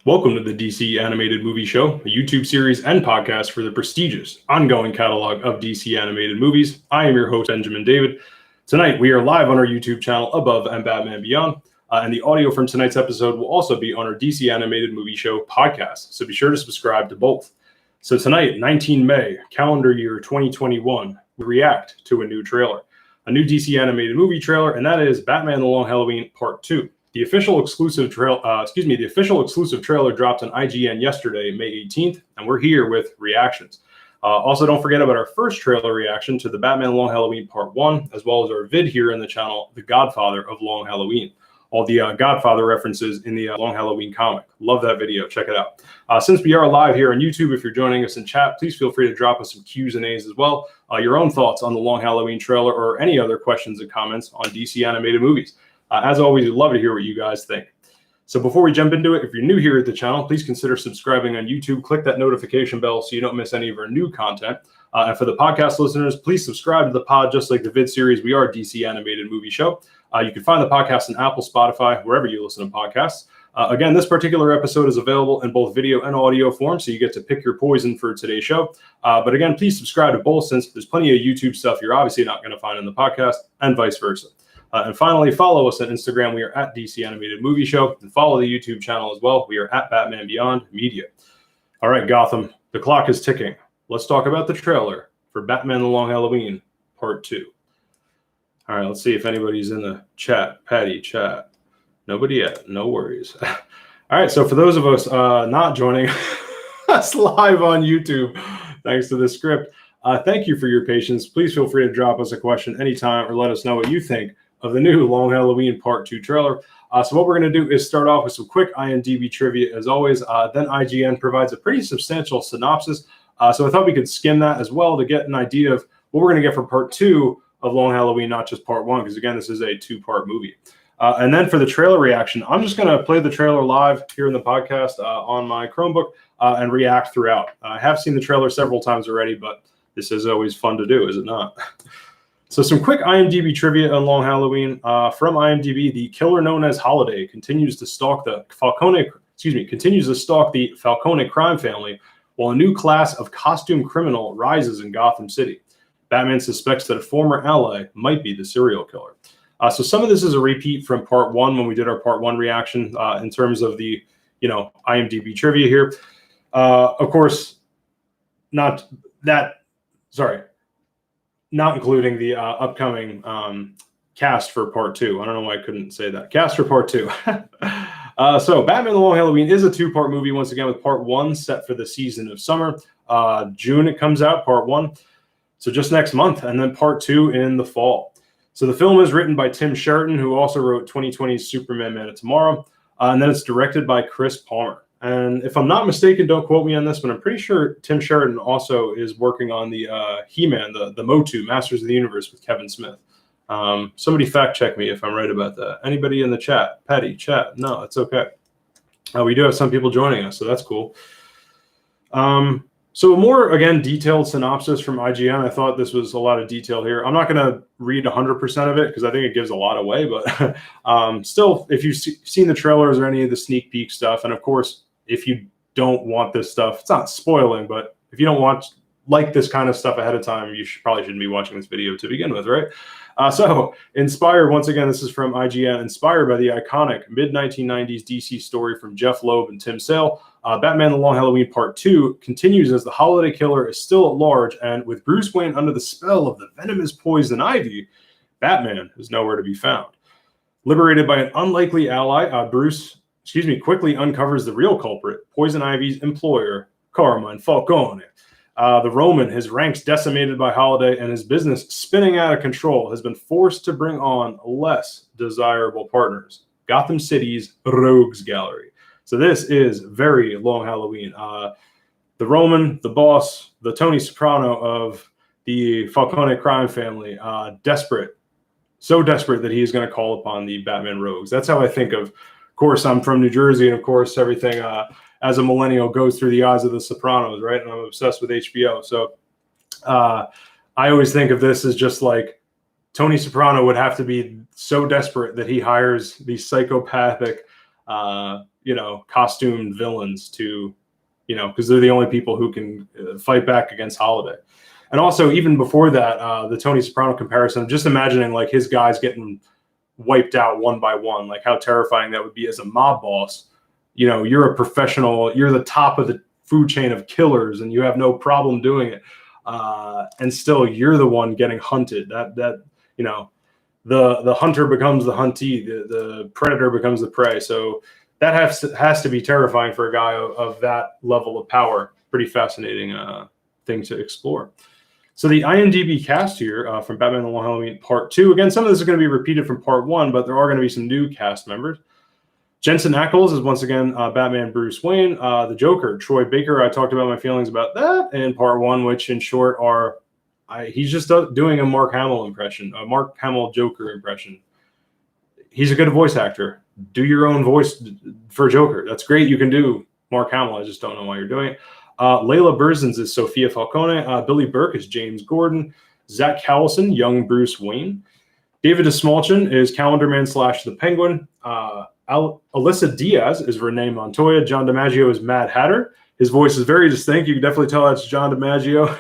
Welcome to the DC Animated Movie Show, a YouTube series and podcast for the prestigious, ongoing catalog of DC animated movies. I am your host, Benjamin David. Tonight, we are live on our YouTube channel, Above and Batman Beyond, and the audio from tonight's episode will also be on our DC Animated Movie Show podcast, so be sure to subscribe to both. So tonight, 19 May, calendar year 2021, we react to a new trailer, a new DC Animated Movie trailer, and that is Batman the Long Halloween Part 2. The official exclusive trailer dropped on IGN yesterday, May 18th, and we're here with reactions. Also, don't forget about our first trailer reaction to the Batman Long Halloween Part 1, as well as our vid here in the channel, The Godfather of Long Halloween. All the Godfather references in the Long Halloween comic. Love that video. Check it out. Since we are live here on YouTube, if you're joining us in chat, please feel free to drop us some Q's and A's as well. Your own thoughts on the Long Halloween trailer or any other questions and comments on DC animated movies. As always, we'd love to hear what you guys think. So before we jump into it, if you're new here at the channel, please consider subscribing on YouTube. Click that notification bell so you don't miss any of our new content. And for the podcast listeners, please subscribe to the pod, just like the vid series. We are a DC Animated Movie Show. You can find the podcast on Apple, Spotify, wherever you listen to podcasts. Again, this particular episode is available in both video and audio form, so you get to pick your poison for today's show. But again, please subscribe to both, since there's plenty of YouTube stuff you're obviously not going to find in the podcast, and vice versa. And finally, follow us on Instagram. We are at DC Animated Movie Show. And follow the YouTube channel as well. We are at Batman Beyond Media. All right, Gotham, the clock is ticking. Let's talk about the trailer for Batman the Long Halloween Part 2. All right, let's see if anybody's in the chat. Patty, chat. Nobody yet. No worries. All right, so for those of us not joining us live on YouTube, thanks to the script, thank you for your patience. Please feel free to drop us a question anytime or let us know what you think of the new Long Halloween Part 2 trailer. So what we're going to do is start off with some quick IMDb trivia, as always. Then IGN provides a pretty substantial synopsis. So I thought we could skim that as well to get an idea of what we're going to get for Part 2 of Long Halloween, not just Part 1, because, again, this is a two-part movie. And then for the trailer reaction, I'm just going to play the trailer live here in the podcast on my Chromebook and react throughout. I have seen the trailer several times already, but this is always fun to do, is it not? So some quick IMDb trivia on Long Halloween. From IMDb, the killer known as Holiday continues to stalk the Falcone crime family, while a new class of costume criminal rises in Gotham City. Batman suspects that a former ally might be the serial killer. So some of this is a repeat from Part 1 when we did our Part 1 reaction in terms of the IMDb trivia here. Of course, not including the upcoming cast for Part 2. I don't know why I couldn't say that. Cast for Part 2. So Batman the Long Halloween is a two-part movie, once again, with Part 1 set for the season of summer. June it comes out, Part 1. So just next month, and then Part 2 in the fall. So the film is written by Tim Sheridan, who also wrote 2020's Superman Man of Tomorrow. And then it's directed by Chris Palmer. And if I'm not mistaken, don't quote me on this, but I'm pretty sure Tim Sheridan also is working on the He-Man, the Motu, Masters of the Universe with Kevin Smith. Somebody fact check me if I'm right about that. Anybody in the chat? Patty, chat? No, it's okay. We do have some people joining us, so that's cool. So a more, again, detailed synopsis from IGN. I thought this was a lot of detail here. I'm not going to read 100% of it because I think it gives a lot away, but still, if you've seen the trailers or any of the sneak peek stuff, and of course, if you don't want this stuff, it's not spoiling, but if you don't like this kind of stuff ahead of time, you probably shouldn't be watching this video to begin with, right? So inspired, once again, this is from IGN, inspired by the iconic mid-1990s DC story from Jeff Loeb and Tim Sale, Batman the Long Halloween Part 2 continues as the Holiday Killer is still at large, and with Bruce Wayne under the spell of the venomous poison ivy, Batman is nowhere to be found. Liberated by an unlikely ally, Bruce quickly uncovers the real culprit, Poison Ivy's employer, Carmine Falcone. The Roman, his ranks decimated by Holiday and his business spinning out of control, has been forced to bring on less desirable partners, Gotham City's Rogues Gallery. So this is very Long Halloween. The Roman, the boss, the Tony Soprano of the Falcone crime family, desperate, so desperate that he's going to call upon the Batman Rogues. That's how I think of course, I'm from New Jersey, and of course, everything as a millennial goes through the eyes of the Sopranos, right? And I'm obsessed with HBO. So I always think of this as just like Tony Soprano would have to be so desperate that he hires the psychopathic costumed villains to, because they're the only people who can fight back against Holiday. And also, even before that, the Tony Soprano comparison, just imagining like his guys getting wiped out one by one, like how terrifying that would be as a mob boss. You're a professional, you're the top of the food chain of killers, and you have no problem doing it. And still, you're the one getting hunted. The hunter becomes the huntee, the predator becomes the prey. So that has to be terrifying for a guy of that level of power. Pretty fascinating thing to explore. So the IMDb cast here from Batman the Long Halloween Part 2. Again, some of this is going to be repeated from Part 1, but there are going to be some new cast members. Jensen Ackles is once again Batman Bruce Wayne. The Joker, Troy Baker. I talked about my feelings about that in Part 1, which in short are he's just doing a Mark Hamill impression, a Mark Hamill Joker impression. He's a good voice actor. Do your own voice for Joker. That's great. You can do Mark Hamill. I just don't know why you're doing it. Layla Berzins is Sophia Falcone. Billy Burke is James Gordon. Zach Callison, young Bruce Wayne. David Dastmalchian is Calendar Man / the Penguin. Alyssa Diaz is Renee Montoya. John DiMaggio is Mad Hatter. His voice is very distinct. You can definitely tell that's John DiMaggio.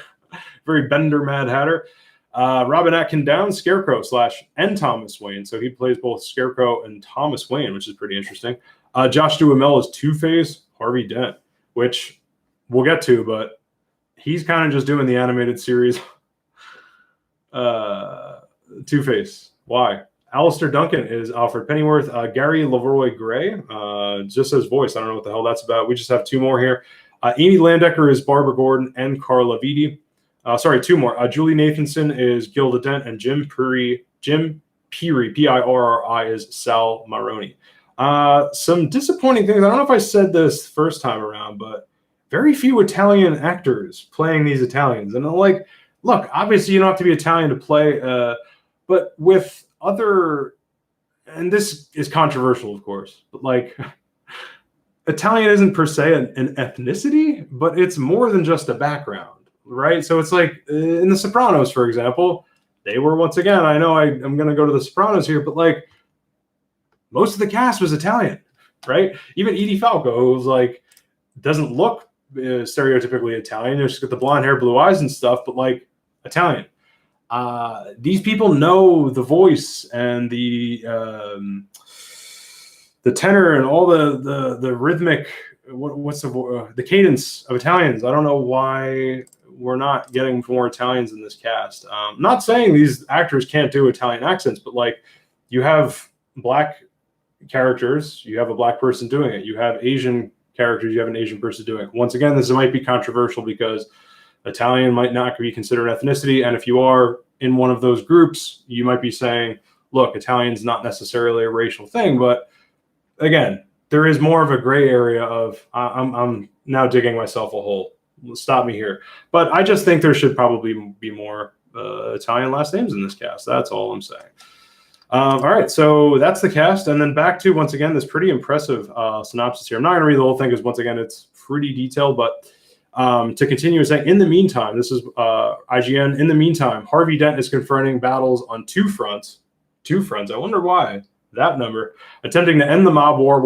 Very Bender Mad Hatter. Robin Atkin Downs, Scarecrow / and Thomas Wayne. So he plays both Scarecrow and Thomas Wayne, which is pretty interesting. Josh Duhamel is Two-Face, Harvey Dent, which we'll get to, but he's kind of just doing the animated series. Two-Face. Why? Alistair Duncan is Alfred Pennyworth. Gary Leroy Gray, just his voice. I don't know what the hell that's about. We just have two more here. Amy Landecker is Barbara Gordon and Carla Vitti. Two more. Julie Nathanson is Gilda Dent, and Jim Pirri, Pirri, is Sal Maroni. Some disappointing things. I don't know if I said this first time around, but very few Italian actors playing these Italians. And like, look, obviously you don't have to be Italian to play, but with other, and this is controversial, of course, but like Italian isn't per se an ethnicity, but it's more than just a background, right? So it's like in The Sopranos, for example, they were, once again, I know I'm going to go to The Sopranos here, but like most of the cast was Italian, right? Even Edie Falco, who was like, doesn't look stereotypically Italian. She's got the blonde hair, blue eyes and stuff, but like Italian. These people know the voice and the tenor and all the rhythmic, what's the cadence of Italians. I don't know why we're not getting more Italians in this cast. Not saying these actors can't do Italian accents, but like you have black characters, you have a black person doing it. You have Asian characters, you have an Asian person doing it. Once again, this might be controversial because Italian might not be considered ethnicity. And if you are in one of those groups, you might be saying, look, Italian's not necessarily a racial thing. But again, there is more of a gray area of I'm now digging myself a hole. Stop me here. But I just think there should probably be more Italian last names in this cast. That's all I'm saying. All right, so that's the cast. And then back to, once again, this pretty impressive synopsis here. I'm not going to read the whole thing because, once again, it's pretty detailed. But to continue saying, in the meantime, this is IGN. In the meantime, Harvey Dent is confronting battles on two fronts. Two fronts. I wonder why that number. Attempting to end the mob war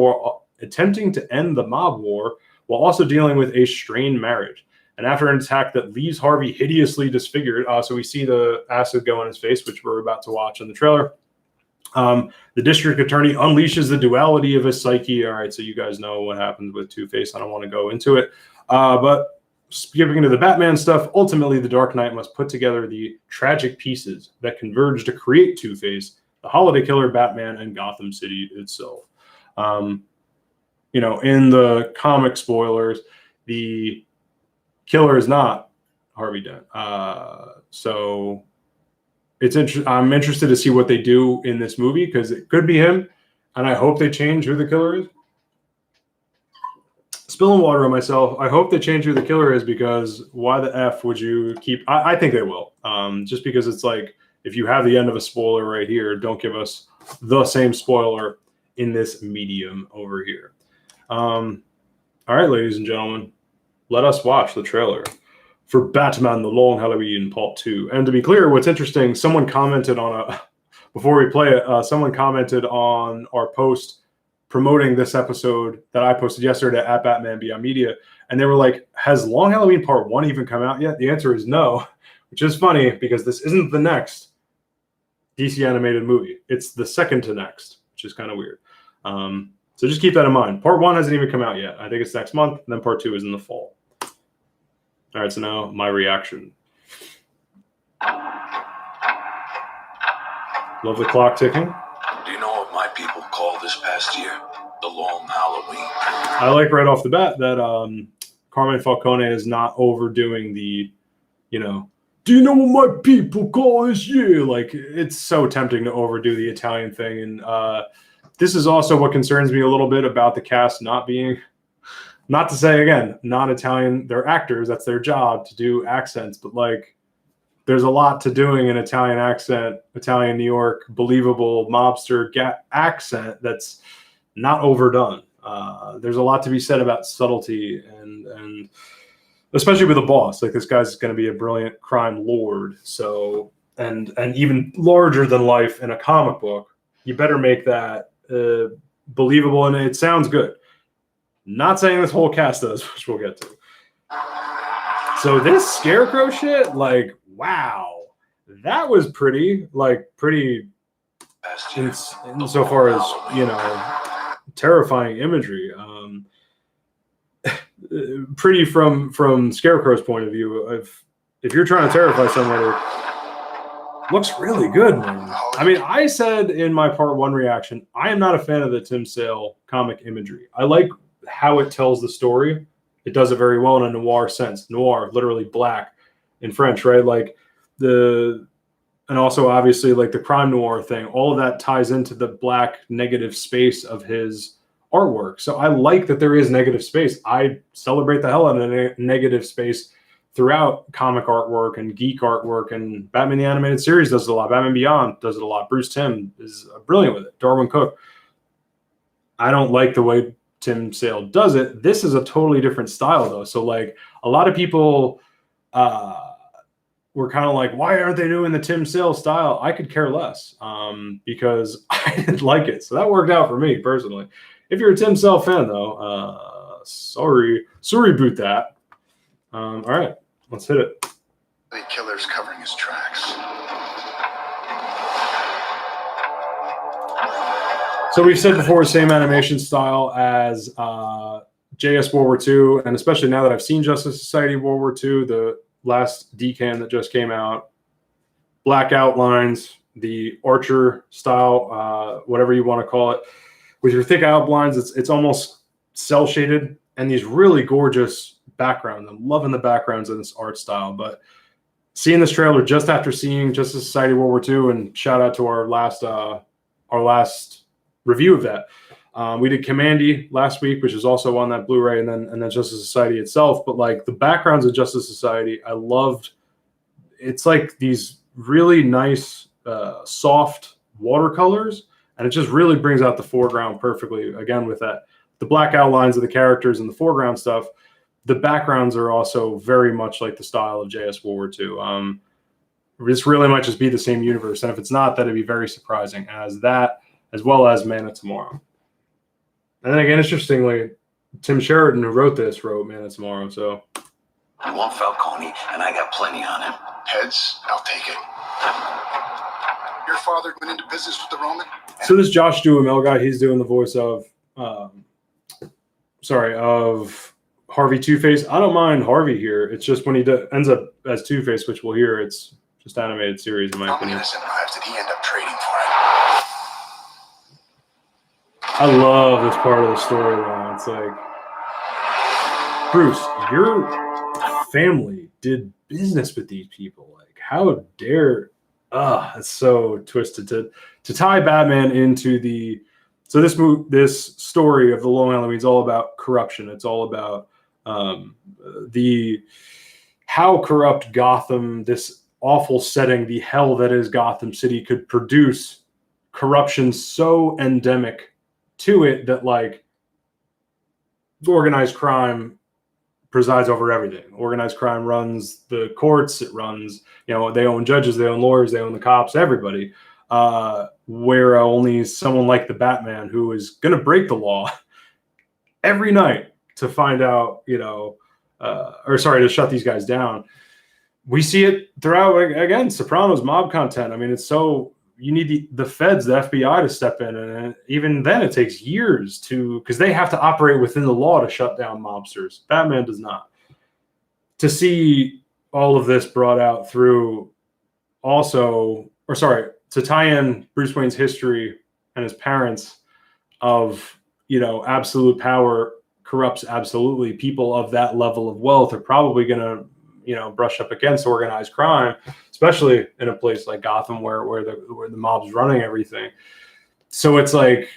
while also dealing with a strained marriage. And after an attack that leaves Harvey hideously disfigured, so we see the acid go on his face, which we're about to watch in the trailer. The district attorney unleashes the duality of his psyche. All right, so you guys know what happens with Two-Face. I don't want to go into it. But skipping into the Batman stuff, ultimately the Dark Knight must put together the tragic pieces that converge to create Two-Face, the Holiday Killer, Batman, and Gotham City itself. In the comic spoilers, the killer is not Harvey Dent. So I'm interested to see what they do in this movie because it could be him, and I hope they change who the killer is. Spilling water on myself. I hope they change who the killer is because why the F would you keep? I think they will. Just because it's like if you have the end of a spoiler right here, don't give us the same spoiler in this medium over here. All right, ladies and gentlemen, let us watch the trailer for Batman the Long Halloween Part 2. And to be clear, what's interesting, someone commented on before we play it, someone commented on our post promoting this episode that I posted yesterday at Batman Beyond Media, and they were like, has Long Halloween Part 1 even come out yet? The answer is no, which is funny because this isn't the next DC animated movie. It's the second to next, which is kind of weird. So just keep that in mind. Part 1 hasn't even come out yet. I think it's next month, and then Part 2 is in the fall. All right, so now my reaction. Love the clock ticking. Do you know what my people call this past year? The Long Halloween. I like right off the bat that Carmine Falcone is not overdoing the, do you know what my people call this year? Like, it's so tempting to overdo the Italian thing. And this is also what concerns me a little bit about the cast not being, not to say, again, not Italian. They're actors. That's their job to do accents. But, like, there's a lot to doing an Italian accent, Italian New York, believable mobster accent that's not overdone. There's a lot to be said about subtlety and especially with a boss. Like, this guy's going to be a brilliant crime lord. So, and even larger than life in a comic book, you better make that believable, and it sounds good. Not saying this whole cast does, which we'll get to. So this Scarecrow shit, like, wow, that was pretty insofar as, terrifying imagery. Pretty from Scarecrow's point of view. If you're trying to terrify somebody, looks really good, man. I mean, I said in my Part 1 reaction, I am not a fan of the Tim Sale comic imagery. I like how it tells the story. It does it very well in a noir sense. Noir, literally black in French, right? Like and also obviously like the crime noir thing, all of that ties into the black negative space of his artwork. So I like that there is negative space. I celebrate the hell out of a negative space throughout comic artwork and geek artwork, and Batman the Animated Series does it a lot. Batman Beyond does it a lot. Bruce Timm is brilliant with it. Darwin Cook. I don't like the way Tim Sale does it. This is a totally different style, though. So, like, a lot of people were kind of like, why aren't they doing the Tim Sale style? I could care less because I didn't like it. So that worked out for me personally. If you're a Tim Sale fan, though, sorry boot that. All right, let's hit it. The killer's covering his tracks. So we've said before, same animation style as JS World War II, and especially now that I've seen Justice Society World War II, the last DCAM that just came out, black outlines, the Archer style, whatever you want to call it, with your thick outlines. It's almost cell shaded, and these really gorgeous backgrounds. I'm loving the backgrounds in this art style. But seeing this trailer just after seeing Justice Society World War II, and shout out to our last review of that. We did Commandy last week, which is also on that Blu-ray, and then Justice Society itself. But like the backgrounds of Justice Society, I loved. It's like these really nice, soft watercolors, and it just really brings out the foreground perfectly. Again, with that, the black outlines of the characters and the foreground stuff. The backgrounds are also very much like the style of JS World War II. This really might just be the same universe, and if it's not, that'd be very surprising. As that, as well as Man of Tomorrow. And then again, interestingly, Tim Sheridan, who wrote this, wrote Man of Tomorrow. So I want Falcone, and I got plenty on him. Heads, I'll take it. Your father went into business with the Roman? So this Josh Duhamel guy, he's doing the voice of, of Harvey Two-Face. I don't mind Harvey here. It's just when he ends up as Two-Face, which we'll hear, it's just animated series in my opinion. How many innocent lives did he end up trading for it? I love this part of the storyline. It's like, Bruce, your family did business with these people. Like, how dare? It's so twisted to tie Batman into the. So this story of the Long Halloween is all about corruption. It's all about how corrupt Gotham, this awful setting, the hell that is Gotham City, could produce corruption so endemic to it that like organized crime presides over everything. Organized crime runs the courts. It runs, they own judges, they own lawyers, they own the cops, everybody. where only someone like the Batman, who is going to break the law every night to find out, to shut these guys down. We see it throughout, again, Sopranos mob content. I mean, it's so, you need the feds, the FBI to step in. And even then it takes years because they have to operate within the law to shut down mobsters. Batman does not. To see all of this brought out through to tie in Bruce Wayne's history and his parents of, absolute power corrupts absolutely. People of that level of wealth are probably going to, brush up against organized crime, especially in a place like Gotham where the mob's running everything. So it's like,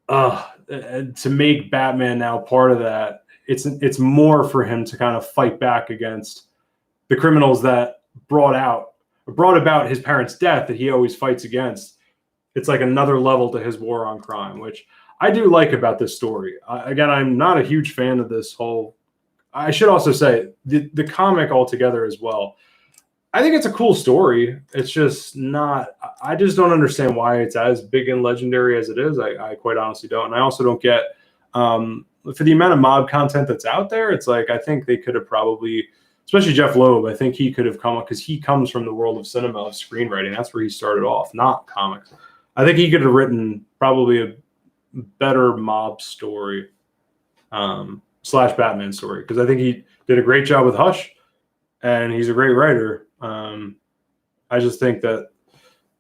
to make Batman now part of that, it's more for him to kind of fight back against the criminals that brought about his parents' death that he always fights against. It's like another level to his war on crime, which I do like about this story. Again, I'm not a huge fan of this whole. I should also say the comic altogether as well. I think it's a cool story. It's just not. I just don't understand why it's as big and legendary as it is. I quite honestly don't, and I also don't get for the amount of mob content that's out there. It's like I think they could have probably, especially Jeff Loeb. I think he could have come up because he comes from the world of cinema, of screenwriting. That's where he started off, not comics. I think he could have written probably a better mob story / Batman story, because I think he did a great job with Hush, and he's a great writer. I just think that,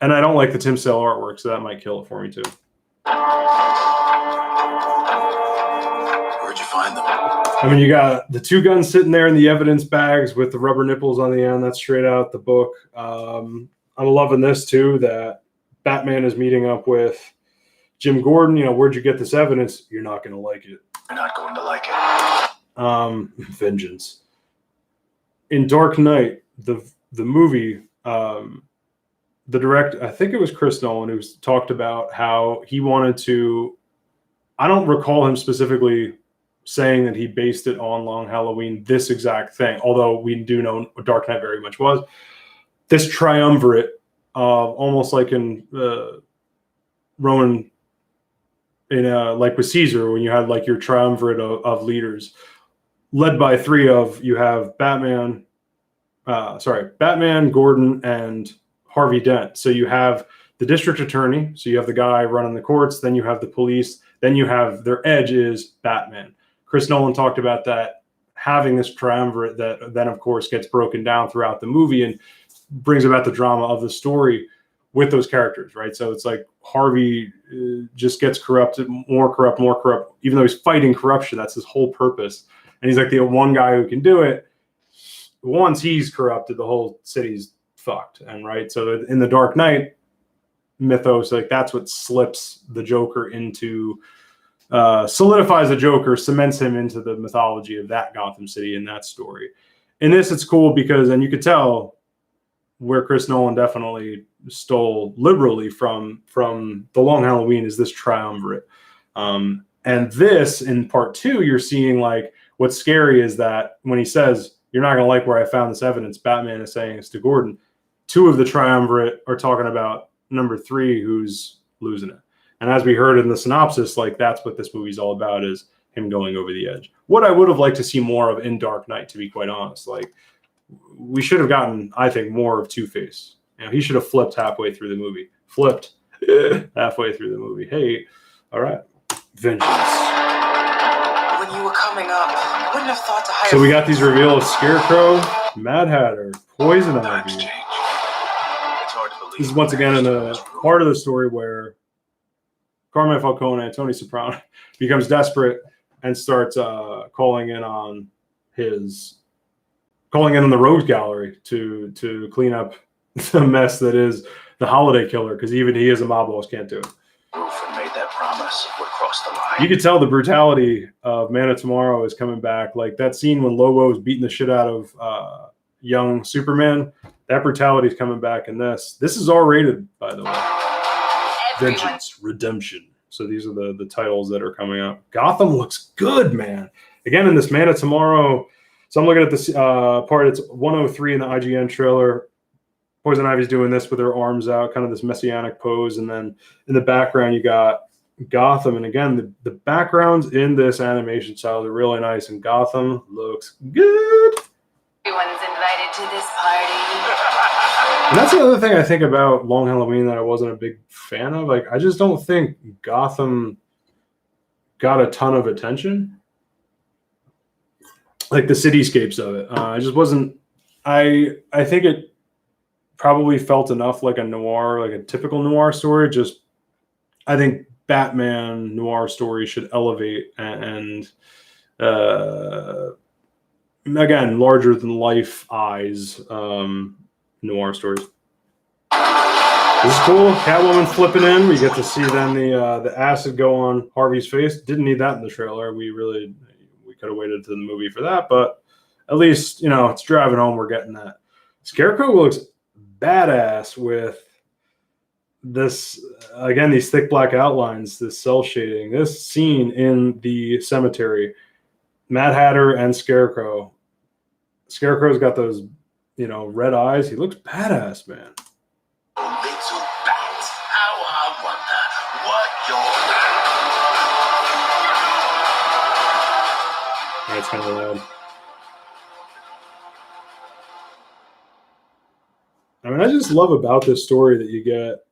and I don't like the Tim Sale artwork, so that might kill it for me too. Where'd you find them? I mean, you got the two guns sitting there in the evidence bags with the rubber nipples on the end. That's straight out the book. I'm loving this too, that Batman is meeting up with Jim Gordon. Where'd you get this evidence? You're not going to like it. You're not going to like it. Vengeance. In Dark Knight, the movie, the director, I think it was Chris Nolan, who talked about how he wanted to. I don't recall him specifically saying that he based it on Long Halloween, this exact thing, although we do know Dark Knight very much was. This triumvirate, almost like in Roman, like with Caesar, when you had like your triumvirate of leaders, led by you have Batman, Gordon, and Harvey Dent. So you have the district attorney, so you have the guy running the courts, then you have the police, then you have their edge is Batman. Chris Nolan talked about that, having this triumvirate that then of course gets broken down throughout the movie and brings about the drama of the story with those characters, right? So it's like Harvey just gets more corrupt, even though he's fighting corruption. That's his whole purpose. And he's like the one guy who can do it. Once he's corrupted, the whole city's fucked. And right. So in the Dark Knight mythos, like that's what slips the Joker into, solidifies the Joker, cements him into the mythology of that Gotham City in that story. In this, it's cool because, and you could tell where Chris Nolan definitely stole liberally from the Long Halloween is this triumvirate. And this in part 2, you're seeing like, what's scary is that when he says, you're not going to like where I found this evidence, Batman is saying it's to Gordon. 2 of the triumvirate are talking about number 3, who's losing it. And as we heard in the synopsis, like that's what this movie's all about, is him going over the edge. What I would have liked to see more of in Dark Knight, to be quite honest, like we should have gotten, I think, more of Two-Face. He should have flipped halfway through the movie. Halfway through the movie. Hey, all right, vengeance. When you were coming up, I wouldn't have thought to hire. So we got these reveals: Scarecrow, Mad Hatter, Poison Ivy. This is once again in the part of the story where Carmine Falcone, Tony Soprano, becomes desperate and starts calling in on the Rogues Gallery to clean up the mess that is the Holiday Killer, because even he as a mob boss can't do it. Made that promise, would cross the line. You could tell the brutality of Man of Tomorrow is coming back. Like that scene when Lobo is beating the shit out of young Superman, that brutality is coming back in this. This is R-rated, by the way. Vengeance, Redemption. So these are the titles that are coming out. Gotham looks good, man. Again, in this Man of Tomorrow. So I'm looking at this part. It's 103 in the IGN trailer. Poison Ivy's doing this with her arms out, kind of this messianic pose. And then in the background, you got Gotham. And again, the backgrounds in this animation style are really nice. And Gotham looks good. Everyone's invited to this party. And that's the other thing I think about Long Halloween that I wasn't a big fan of. Like, I just don't think Gotham got a ton of attention. Like the cityscapes of it. I just wasn't. I think it probably felt enough like a noir, like a typical noir story. Just, I think Batman noir story should elevate and again, larger than life eyes noir stories. This is cool. Catwoman flipping in. We get to see then the acid go on Harvey's face. Didn't need that in the trailer. We could have waited to the movie for that, but at least, you know, it's driving home. We're getting that. Scarecrow looks badass with this, again, these thick black outlines, this cell shading, this scene in the cemetery. Mad Hatter and Scarecrow. Scarecrow's got those, you know, red eyes. He looks badass, man. Little bat, how I wonder what you're. That's kind of loud. I mean, I just love about this story that you get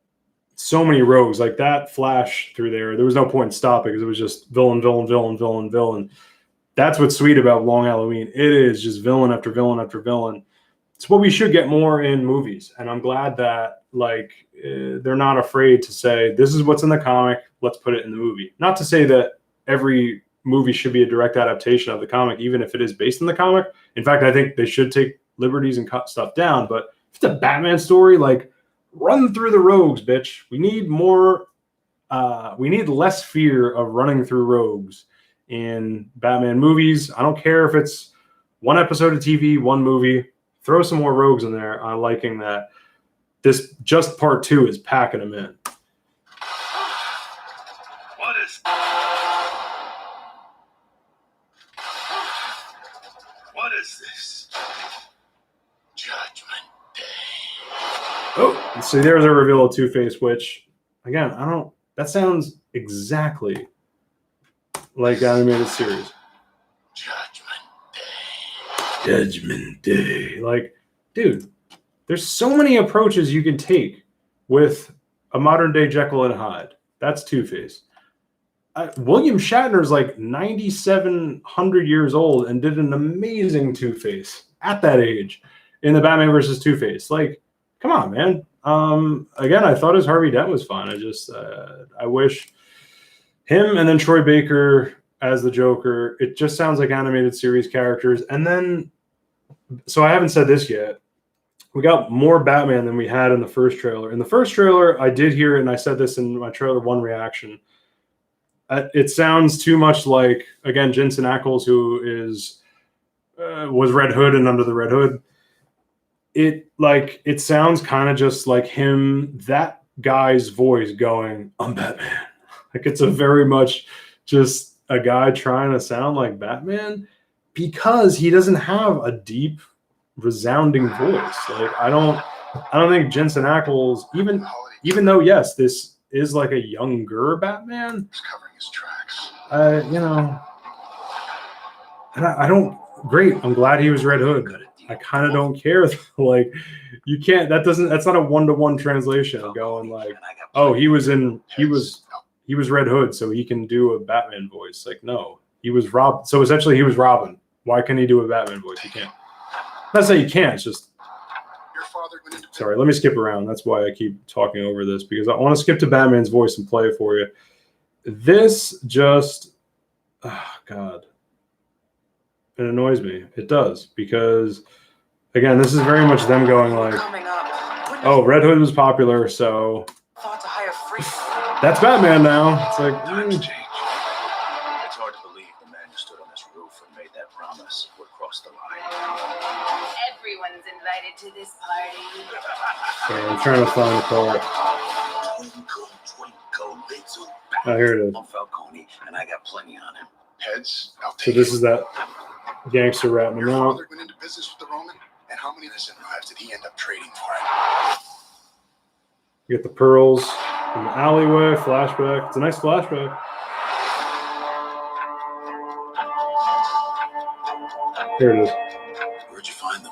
so many rogues. Like that flash through there, there was no point in stopping because it was just villain, villain, villain, villain, villain. That's what's sweet about Long Halloween. It is just villain after villain after villain. It's what we should get more in movies. And I'm glad that, like, they're not afraid to say, this is what's in the comic, let's put it in the movie. Not to say that every movie should be a direct adaptation of the comic, even if it is based in the comic. In fact, I think they should take liberties and cut stuff down. But if it's a Batman story, like, run through the rogues, bitch. We need more, we need less fear of running through rogues in Batman movies. I don't care if it's one episode of TV, one movie. Throw some more rogues in there. I'm liking that. This just part 2 is packing them in. What is? What is this? Judgment Day. Oh, see, there's a reveal of Two-Face, which, again, that sounds exactly like animated series. Judgment Day. Like, dude, there's so many approaches you can take with a modern day Jekyll and Hyde. That's Two-Face. William Shatner's like 9,700 years old and did an amazing Two-Face at that age in the Batman versus Two-Face. Like, come on, man. Again, I thought his Harvey Dent was fun. I wish him and then Troy Baker as the Joker. It just sounds like animated series characters. And then, so I haven't said this yet. We got more Batman than we had in the first trailer. In the first trailer, I did hear it, and I said this in my trailer 1 reaction. It sounds too much like, again, Jensen Ackles, who was Red Hood and Under the Red Hood. It sounds kind of just like him, that guy's voice going, "I'm Batman." Like, it's a very much just a guy trying to sound like Batman because he doesn't have a deep, resounding voice. Like, I don't think Jensen Ackles, even though, yes, this is like a younger Batman, He's covering his tracks. you know, and I don't. Great, I'm glad he was Red Hood. I kind of don't care. Like, you can't. That's not a 1-to-1 translation. Going like, oh, he was Red Hood, so he can do a Batman voice. Like, no, he was Rob. So essentially, he was Robin. Why can he do a Batman voice? He can't. Not say you can't. It's just. Your father went into. Sorry, let me skip around. That's why I keep talking over this, because I want to skip to Batman's voice and play it for you. This just, oh God, it annoys me. It does, because, again, this is very much them going like, oh, Red Hood was popular, so Thought to hire free. that's Batman now. It's like, Times change. It's hard to believe the man who stood on this roof and made that promise would cross the line. Everyone's invited to this party. sorry, I'm trying to find the part. Twinkle, twinkle, little Oh, here it is. Falcone, and I got plenty on him. Heads, I'll So take this it. is that gangster ratting him Your out. father went into business with the Roman, and how many innocent lives did he end up trading for it? You get the pearls in the alleyway, flashback. It's a nice flashback. Here it is. Where'd you find them?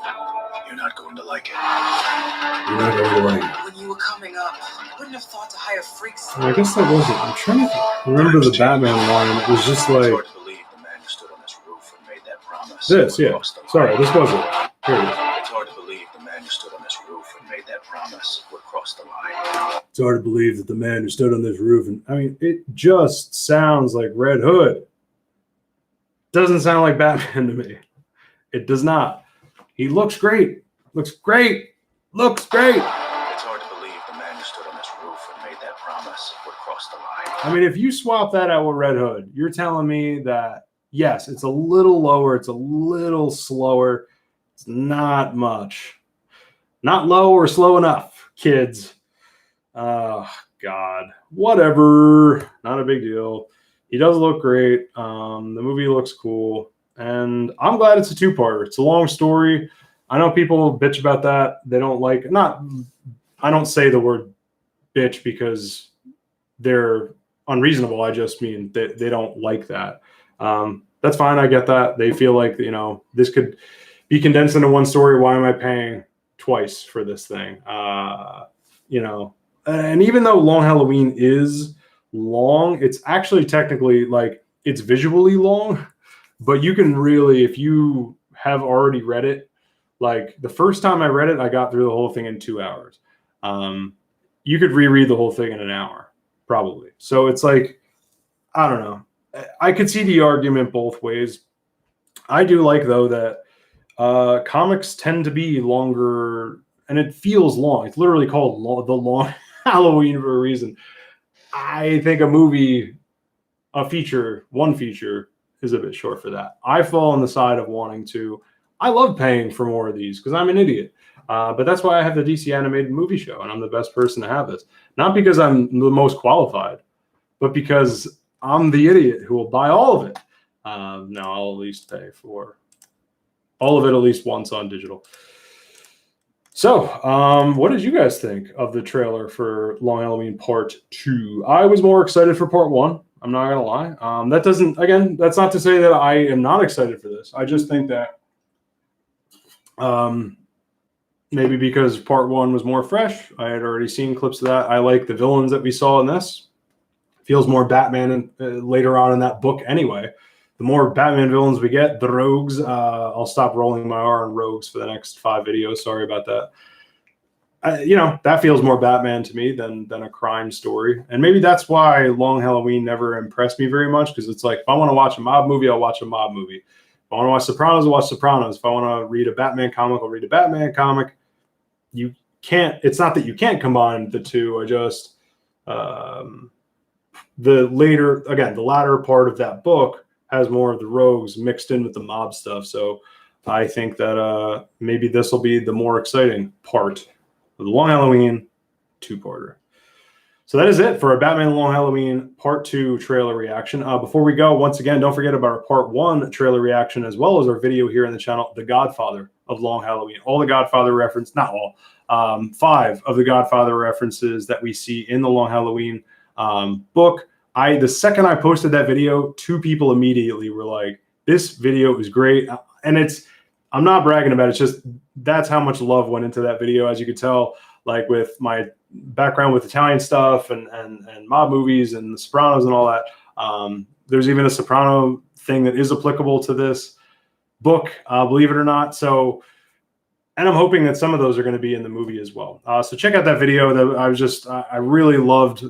You're not going to like it. You're not going to like it. When you were coming up, I wouldn't have thought to hire freaks. I guess that wasn't. I'm trying to remember the Batman line. It was just like. It's hard to believe the man who stood on this roof and made that promise. This, yeah. Sorry, this wasn't. Here it is. It's hard to believe the man who stood on this roof and made that promise would cross the line. It's hard to believe that the man who stood on this roof, and I mean, it just sounds like Red Hood. Doesn't sound like Batman to me. It does not. He looks great. Looks great. Looks great. It's hard to believe the man who stood on this roof and made that promise would cross the line. I mean, if you swap that out with Red Hood, you're telling me that, yes, it's a little lower. It's a little slower. It's not much. Not low or slow enough, kids. Oh, God. Whatever. Not a big deal. He does look great. The movie looks cool. And I'm glad it's a two-parter. It's a long story. I know people bitch about that. They don't like I don't say the word bitch because they're unreasonable. I just mean that they don't like that. That's fine. I get that. They feel like, this could be condensed into one story. Why am I paying twice for this thing? And even though Long Halloween is long, it's actually technically it's visually long, but you can really, if you have already read it, the first time I read it, I got through the whole thing in 2 hours. You could reread the whole thing in an hour, probably. So it's I don't know. I could see the argument both ways. I do like, though, that comics tend to be longer, and it feels long. It's literally called The Long Halloween for a reason. I think one feature is a bit short for that. I fall on the side of wanting to. I love paying for more of these because I'm an idiot. But that's why I have the DC animated movie show, and I'm the best person to have this. Not because I'm the most qualified, but because I'm the idiot who will buy all of it. No, I'll at least pay for all of it at least once on digital. So, what did you guys think of the trailer for Long Halloween Part 2? I was more excited for Part 1. I'm not going to lie. That's not to say that I am not excited for this. I just think that maybe because Part 1 was more fresh. I had already seen clips of that. I like the villains that we saw in this. Feels more Batman later on in that book anyway. The more Batman villains we get, the rogues. I'll stop rolling my R on rogues for the next 5 videos. Sorry about that. That feels more Batman to me than a crime story. And maybe that's why Long Halloween never impressed me very much, because it's if I want to watch a mob movie, I'll watch a mob movie. If I want to watch Sopranos, I'll watch Sopranos. If I want to read a Batman comic, I'll read a Batman comic. You can't. It's not that you can't combine the two. I just the latter part of that book has more of the rogues mixed in with the mob stuff. So I think that maybe this will be the more exciting part of the Long Halloween 2-parter. So that is it for a Batman Long Halloween Part 2 trailer reaction. Before we go, once again, don't forget about our Part 1 trailer reaction, as well as our video here on the channel, The Godfather of Long Halloween. All the Godfather reference, not all, 5 of the Godfather references that we see in the Long Halloween book. The second I posted that video, 2 people immediately were like, this video is great. And I'm not bragging about it. It's just that's how much love went into that video. As you could tell, with my background with Italian stuff and mob movies and the Sopranos and all that. There's even a Soprano thing that is applicable to this book, believe it or not. So, and I'm hoping that some of those are going to be in the movie as well. So check out that video. I really loved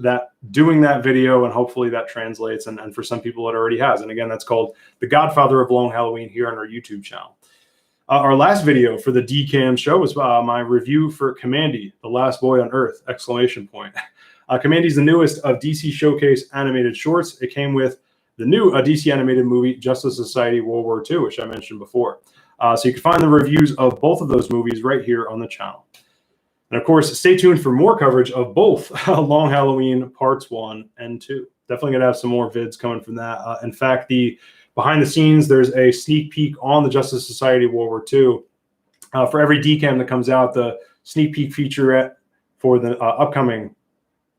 doing that video, and hopefully that translates. And for some people, it already has. And again, that's called The Godfather of Long Halloween here on our YouTube channel. Our last video for the DCAM show was my review for Kamandi, The Last Boy on Earth, ! Kamandi's the newest of DC Showcase animated shorts. It came with the new DC animated movie, Justice Society World War II, which I mentioned before. So you can find the reviews of both of those movies right here on the channel. And of course, stay tuned for more coverage of both Long Halloween Parts 1 and 2. Definitely going to have some more vids coming from that. In fact, behind the scenes, there's a sneak peek on the Justice Society World War II for every DCAM that comes out, the sneak peek featurette for the upcoming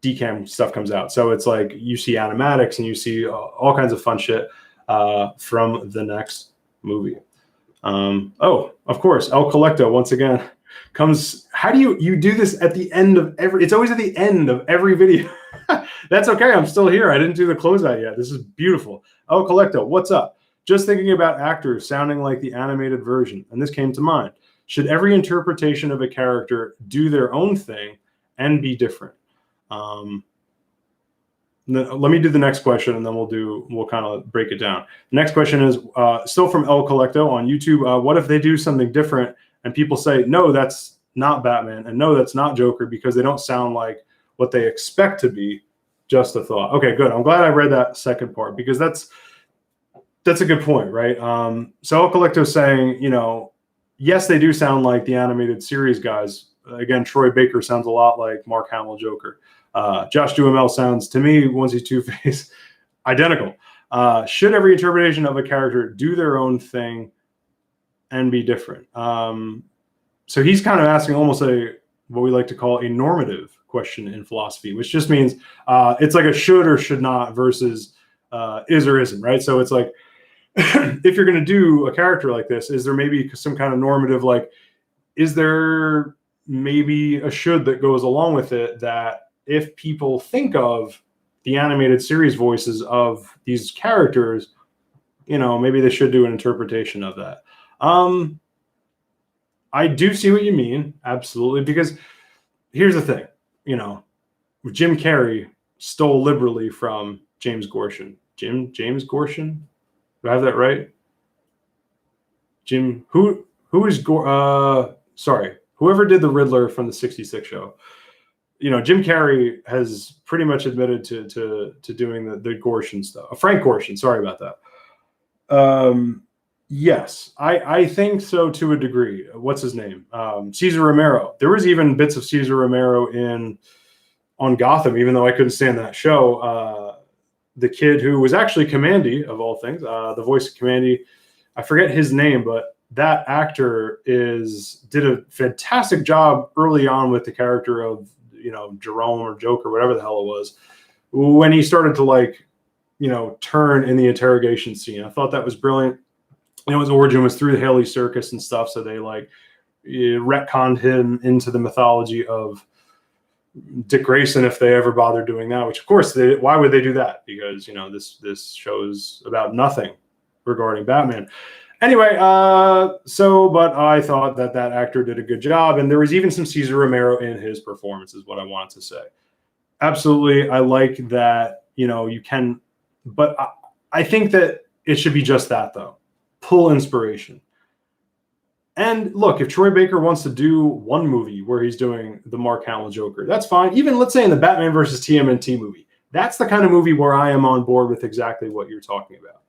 DCAM stuff comes out. So it's like you see animatics and you see all kinds of fun shit from the next movie. Oh, of course, El Colecto once again comes. How do you do this at the end of every? It's always at the end of every video. That's okay. I'm still here. I didn't do the closeout yet. This is beautiful. El Colecto, what's up? Just thinking about actors sounding like the animated version, and this came to mind. Should every interpretation of a character do their own thing and be different? Let me do the next question, and then we'll kind of break it down. The next question is still from El Colecto on YouTube. What if they do something different and people say, no, that's not Batman, and no, that's not Joker, because they don't sound like what they expect to be? Just a thought. Okay, good. I'm glad I read that second part, because that's a good point, right? So El Colecto is saying, yes, they do sound like the animated series guys. Again, Troy Baker sounds a lot like Mark Hamill Joker. Josh Duhamel sounds, to me, once he's Two-Face, identical. Should every interpretation of a character do their own thing and be different? So he's kind of asking almost what we like to call a normative question in philosophy, which just means it's like a should or should not versus is or isn't, right? So it's like, if you're going to do a character like this, is there maybe some kind of normative, like, is there maybe a should that goes along with it, that if people think of the animated series voices of these characters, maybe they should do an interpretation of that. I do see what you mean, absolutely, because here's the thing, Jim Carrey stole liberally from James Gorshin. James Gorshin? Do I have that right? Jim, who is sorry, whoever did the Riddler from the 66 show. Jim Carrey has pretty much admitted to doing the Gorshin stuff. Frank Gorshin, sorry about that. Yes, I think so to a degree. What's his name? Cesar Romero. There was even bits of Cesar Romero on Gotham, even though I couldn't stand that show. The kid who was actually Commandy, of all things, the voice of Commandy, I forget his name, but that actor did a fantastic job early on with the character of Jerome or Joker, whatever the hell it was, when he started to turn in the interrogation scene. I thought that was brilliant. His origin was through the Haley Circus and stuff, so they retconned him into the mythology of Dick Grayson, if they ever bothered doing that, which of course why would they do that? Because this show's about nothing regarding Batman. Anyway, but I thought that actor did a good job, and there was even some Cesar Romero in his performance, is what I wanted to say. Absolutely, I like that. You can, but I think that it should be just that, though. Pull inspiration. And look, if Troy Baker wants to do one movie where he's doing the Mark Hamill Joker, that's fine. Even, let's say, in the Batman versus TMNT movie, that's the kind of movie where I am on board with exactly what you're talking about.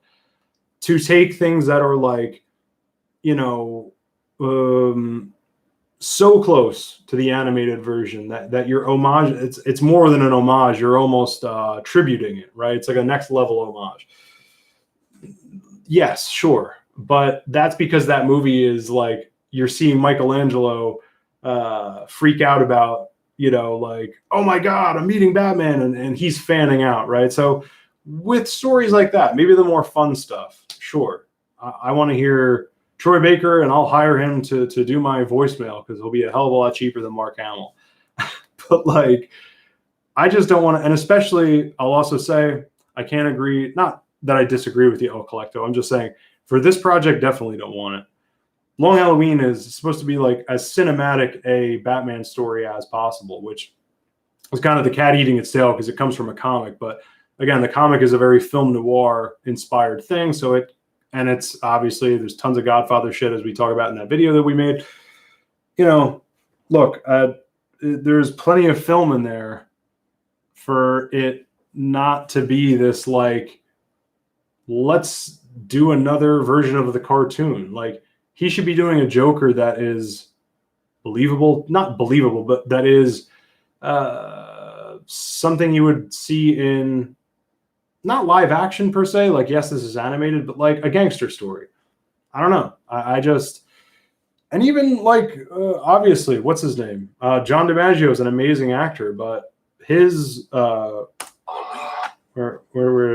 To take things that are so close to the animated version that you're homage, it's more than an homage. You're almost tributing it, right? It's like a next level homage. Yes, sure. But that's because that movie is you're seeing Michelangelo freak out about, oh my God, I'm meeting Batman, and he's fanning out, right? So with stories like that, maybe the more fun stuff, sure. I want to hear Troy Baker, and I'll hire him to do my voicemail, because he'll be a hell of a lot cheaper than Mark Hamill. But I just don't want to, and especially I'll also say I can't agree, not that I disagree with the El Colecto, I'm just saying, for this project, definitely don't want it. Long Halloween is supposed to be as cinematic a Batman story as possible, which is kind of the cat eating its tail because it comes from a comic. But again, the comic is a very film noir inspired thing. So it's obviously, there's tons of Godfather shit, as we talk about in that video that we made. Look, there's plenty of film in there for it not to be this let's do another version of the cartoon. He should be doing a Joker that is not believable, but that is something you would see in not live action per se. Yes, this is animated, but a gangster story. I don't know. I just, And even like obviously, what's his name? John DiMaggio is an amazing actor, but his where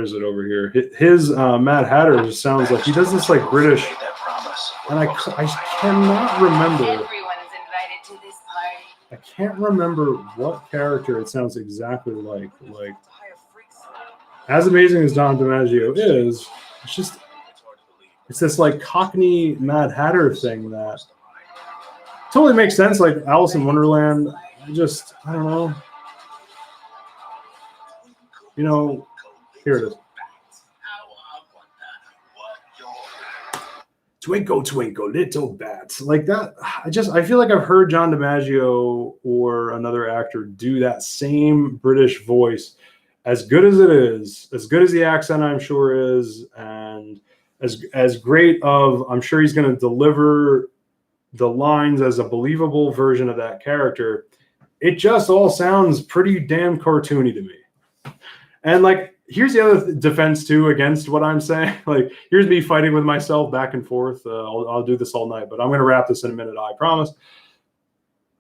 is it over here? His Mad Hatter just sounds like he does this like British, and I cannot remember. Everyone's invited to this party. I can't remember what character it sounds exactly like. Like, as amazing as Don DiMaggio is, it's this like Cockney Mad Hatter thing that totally makes sense. Like Alice in Wonderland, I don't know. You know, here it is. Twinkle, twinkle, little bat. Like that. I feel like I've heard John DiMaggio or another actor do that same British voice. As good as it is, as good as the accent I'm sure is, and as great of, I'm sure he's going to deliver the lines as a believable version of that character. It just all sounds pretty damn cartoony to me. And like, here's the other defense too against what I'm saying. Like, here's me fighting with myself back and forth. I'll do this all night, but I'm going to wrap this in a minute, I promise.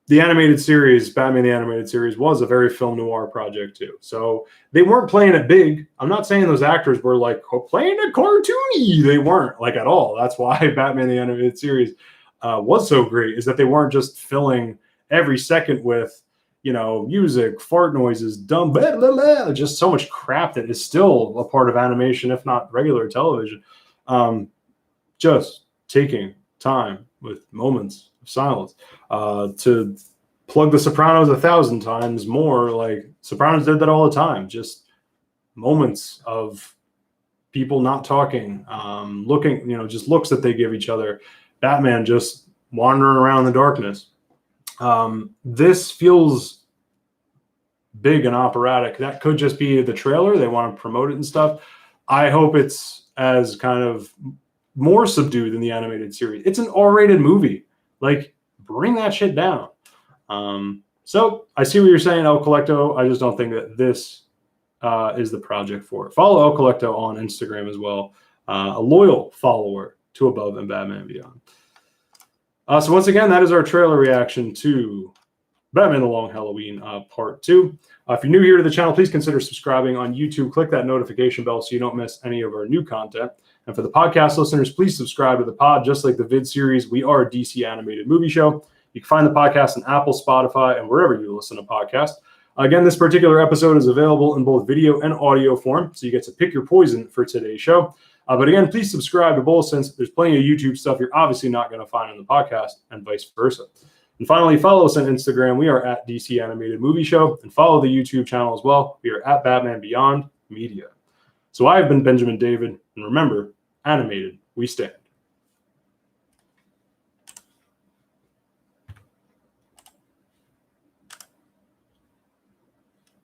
The animated series, Batman the Animated Series, was a very film noir project too. So they weren't playing it big. I'm not saying those actors were like playing it cartoony. They weren't like at all. That's why Batman the Animated Series was so great, is that they weren't just filling every second with, you know, music, fart noises, dumb, blah, blah, blah, just so much crap that is still a part of animation, if not regular television. Just taking time with moments of silence to plug The Sopranos 1,000 times more. Like, Sopranos did that all the time. Just moments of people not talking, looking, you know, just looks that they give each other. Batman just wandering around the darkness. This feels big and operatic. That could just be the trailer. They want to promote it and stuff. I hope it's as kind of more subdued than the animated series. It's an R-rated movie. Like, bring that shit down. So I see what you're saying, El Colecto. I just don't think that this is the project for it. Follow El Colecto on Instagram as well. A loyal follower to Above and Batman Beyond. So once again, that is our trailer reaction to Batman the Long Halloween Part 2. If you're new here to the channel, please consider subscribing on YouTube. Click that notification bell so you don't miss any of our new content. And for the podcast listeners, please subscribe to the pod. Just like the vid series, we are a DC animated movie show. You can find the podcast on Apple, Spotify, and wherever you listen to podcasts. Again, this particular episode is available in both video and audio form, so you get to pick your poison for today's show. But again, please subscribe to both, since there's plenty of YouTube stuff you're obviously not going to find in the podcast, and vice versa. And finally, follow us on Instagram. We are at DC Animated Movie Show. And follow the YouTube channel as well. We are at Batman Beyond Media. So I've been Benjamin David. And remember, animated, we stand.